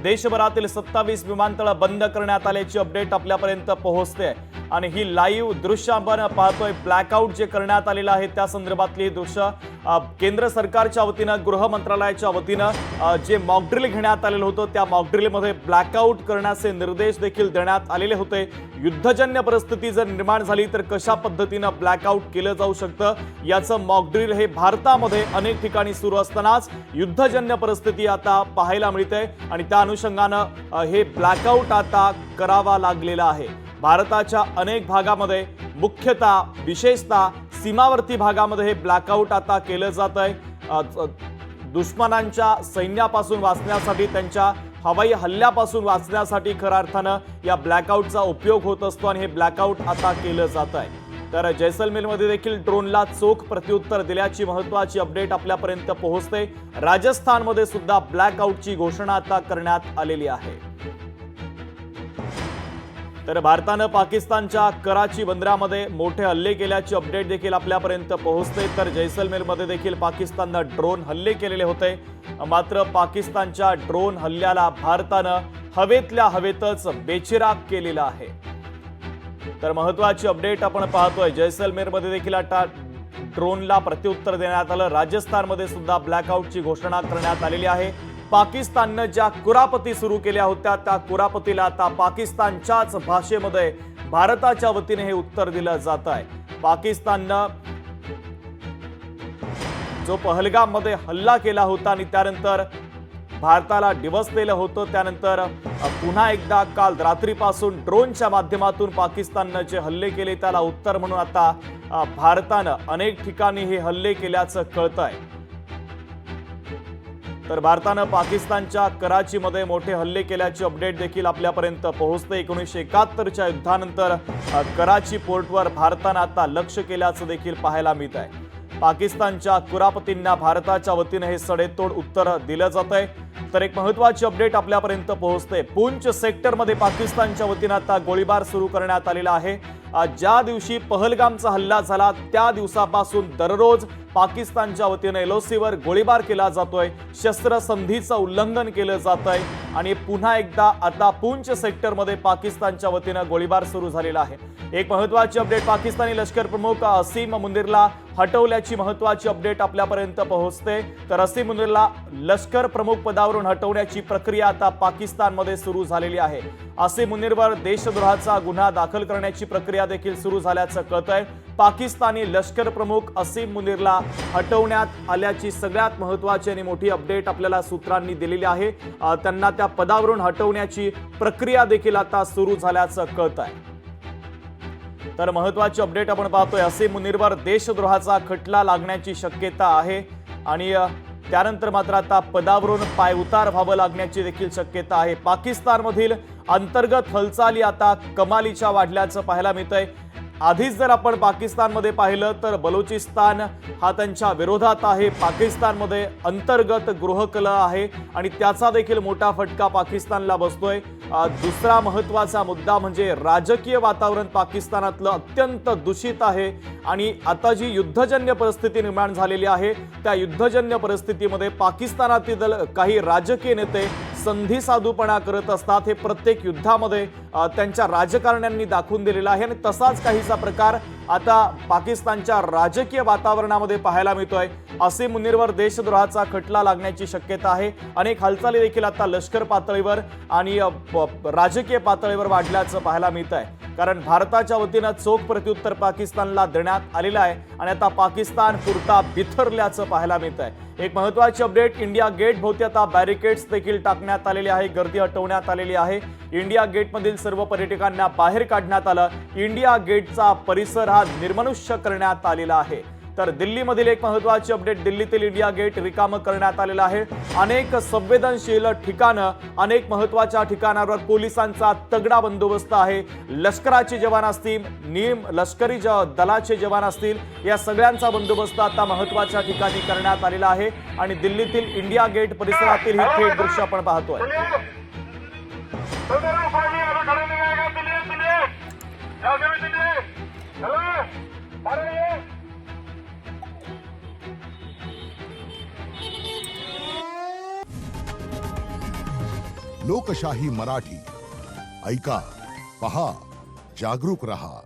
देशभरातील 27 विमानतळ बंद करण्यात आल्याची अपडेट आपल्यापर्यंत पोहोचते आणि ही लाईव्ह दृश्य आपण पाहतोय। ब्लॅकआउट जे करण्यात आलेलं आहे त्या संदर्भातली दृश्य केंद्र सरकारच्या वतीनं गृह मंत्रालयाच्या वतीनं जे मॉक ड्रिल घेण्यात आलेलं होतं त्या मॉक ड्रिलमध्ये ब्लॅकआउट करण्याचे निर्देश देखील देण्यात आलेले होते। युद्धजन्य परिस्थिती जर निर्माण झाली तर कशा पद्धतीनं ब्लॅकआउट केलं जाऊ शकतं याचं मॉक ड्रिल हे भारतामध्ये अनेक ठिकाणी सुरू असतानाच युद्धजन्य परिस्थिती आता पाहायला मिळते आणि त्या अनुषंगानं हे ब्लॅकआउट आता करावा लागलेला आहे। भारताच्या अनेक भागामध्ये मुख्यतः विशेषतः सीमावर्ती भागामध्ये हे ब्लॅकआउट आता केलं जात आहे। दुश्मनांच्या सैन्यापासून वाचण्यासाठी त्यांच्या हवाई हल्ल्यापासून वाचण्यासाठी खऱ्या अर्थानं या ब्लॅकआउटचा उपयोग होत असतो आणि हे ब्लॅकआउट आता केलं जात आहे। तर जैसलमेरमध्ये देखील ड्रोनला चोख प्रत्युत्तर दिल्याची महत्त्वाची अपडेट आपल्यापर्यंत पोहोचते। राजस्थानमध्ये सुद्धा ब्लॅकआउटची घोषणा आता करण्यात आलेली आहे। तर भारतानं पाकिस्तानच्या कराची बंदरामध्ये मोठे हल्ले केल्याची अपडेट देखील आपल्यापर्यंत पोहोचते। तर जैसलमेरमध्ये देखील पाकिस्ताननं ड्रोन हल्ले केलेले होते, मात्र पाकिस्तानच्या ड्रोन हल्ल्याला भारतानं हवेतल्या हवेतच बेचिराग केलेला आहे। तर महत्त्वाची अपडेट आपण पाहतोय, जैसलमेरमध्ये देखील आता ड्रोनला प्रत्युत्तर देण्यात आलं। राजस्थानमध्ये सुद्धा ब्लॅकआउटची घोषणा करण्यात आलेली आहे। पाकिस्ताननं ज्या कुरापती सुरू केल्या होत्या त्या कुरापतीला आता पाकिस्तानच्याच भाषेमध्ये भारताच्या वतीने हे उत्तर दिलं जात आहे। पाकिस्ताननं जो पहलगाममध्ये हल्ला केला होता आणि त्यानंतर भारताला डिवचलेलं होतं, त्यानंतर पुन्हा एकदा काल रात्रीपासून ड्रोनच्या माध्यमातून पाकिस्ताननं जे हल्ले केले त्याला उत्तर म्हणून आता भारतानं अनेक ठिकाणी हे हल्ले केल्याचं कळतंय। तर भारतानं पाकिस्तानच्या कराचीमध्ये मोठे हल्ले केल्याची अपडेट देखील आपल्यापर्यंत पोहोचते। 1971च्या युद्धानंतर कराची पोर्टवर भारतानं आता लक्ष केल्याचं देखील पाहायला मिळत आहे। पाकिस्तानच्या कुरापतींना भारताच्या वतीने हे सडेतोड उत्तर दिलं जात आहे। तर एक महत्त्वाची अपडेट आपल्यापर्यंत पोहोचते। पूंछ सेक्टरमध्ये पाकिस्तानच्या वतीने आता गोळीबार सुरू करण्यात आलेला आहे। ज्या दिवशी पहलगामचा हल्ला झाला त्या दिवसापासून दररोज पाकिस्तानच्या वतीने एलओसीवर गोळीबार केला जातोय, शस्त्रसंधीचं उल्लंघन केलं जात आहे आणि पुन्हा एकदा आता पूंछ सेक्टरमध्ये पाकिस्तानच्या वतीने गोळीबार सुरू झालेला आहे। एक महत्त्वाची अपडेट, पाकिस्तानी लष्कर प्रमुख असीम मुनीरला हटवल्याची महत्त्वाची अपडेट आपल्यापर्यंत पोहोचते। तर असीम मुनीरला लष्कर प्रमुख पदावरून हटवण्याची प्रक्रिया आता पाकिस्तानमध्ये सुरू झालेली आहे। असीम मुनीरवर देशद्रोहाचा गुन्हा दाखल करण्याची प्रक्रिया देखील सुरू झाल्याचं कळतंय। पाकिस्तानी लष्कर प्रमुख असीम मुनीरला हटवण्यात आल्याची सगळ्यात महत्त्वाची आणि मोठी अपडेट आपल्याला सूत्रांनी दिलेली आहे। त्यांना त्या पदावरून हटवण्याची प्रक्रिया देखील आता सुरू झाल्याचं कळतंय। तर महत्त्वाची अपडेट आपण पाहतोय, असीम मुनीरवर देशद्रोहाचा खटला लागण्याची शक्यता आहे आणि त्यानंतर मात्र आता पदावरून पायउतार व्हावं लागण्याची देखील शक्यता आहे। पाकिस्तानमधील अंतर्गत हालचाली आता कमालीच्या वाढल्याचं पाहायला मिळतंय। आधीच जर आपण पाकिस्तानमध्ये पाहिलं तर बलुचिस्तान हा त्यांच्या विरोधात आहे। पाकिस्तानमध्ये अंतर्गत गृहकलह आहे आणि त्याचा देखील मोठा फटका पाकिस्तानला बसतोय। दुसरा महत्त्वाचा मुद्दा म्हणजे राजकीय वातावरण पाकिस्तानातलं अत्यंत दूषित आहे आणि आता जी युद्धजन्य परिस्थिती निर्माण झालेली आहे त्या युद्धजन्य परिस्थितीमध्ये पाकिस्तानातील काही राजकीय नेते संधी साधूपणा करत असतात। हे प्रत्येक युद्धामध्ये त्यांच्या राजकारण्यांनी दाखवून दिलेला आहे आणि तसाच काहीसा प्रकार आता पाकिस्तानच्या राजकीय वातावरणामध्ये पाहायला मिळतोय। असीम मुनीरवर देशद्रोहाचा खटला लागण्याची शक्यता आहे। अनेक हालचाली देखील आता लष्कर पातळीवर आणि राजकीय पातळीवर वाढल्याचं पाहायला मिळत आहे, कारण भारताच्या वतीनं चोख प्रत्युत्तर पाकिस्तानला देण्यात आलेलं आहे आणि आता पाकिस्तान पुरता बिथरल्याचं पाहायला मिळत आहे। एक महत्त्वाची अपडेट, इंडिया गेट भोवती आता बॅरिकेड्स देखील टाकण्यात आलेले आहे, गर्दी हटवण्यात आलेली आहे। इंडिया गेटमधील सर्व पर्यटकांना बाहेर काढण्यात आलं। इंडिया गेटचा परिसर हा निर्मनुष्य करण्यात आलेला आहे। तर दिल्लीमधील एक महत्त्वाची अपडेट, दिल्लीतील इंडिया गेट रिकामं करण्यात आलेलं आहे। अनेक संवेदनशील ठिकाणं, अनेक महत्त्वाच्या ठिकाणांवर पोलिसांचा तगडा बंदोबस्त आहे। लष्कराचे जवान असतील, लष्करी दलाचे जवान असतील, या सगळ्यांचा बंदोबस्त आता महत्त्वाच्या ठिकाणी करण्यात आलेला आहे आणि दिल्लीतील इंडिया गेट परिसरातील हे थेट दृश्य आपण पाहतोय। लोकशाही मराठी ऐका, पहा, जागरूक रहा.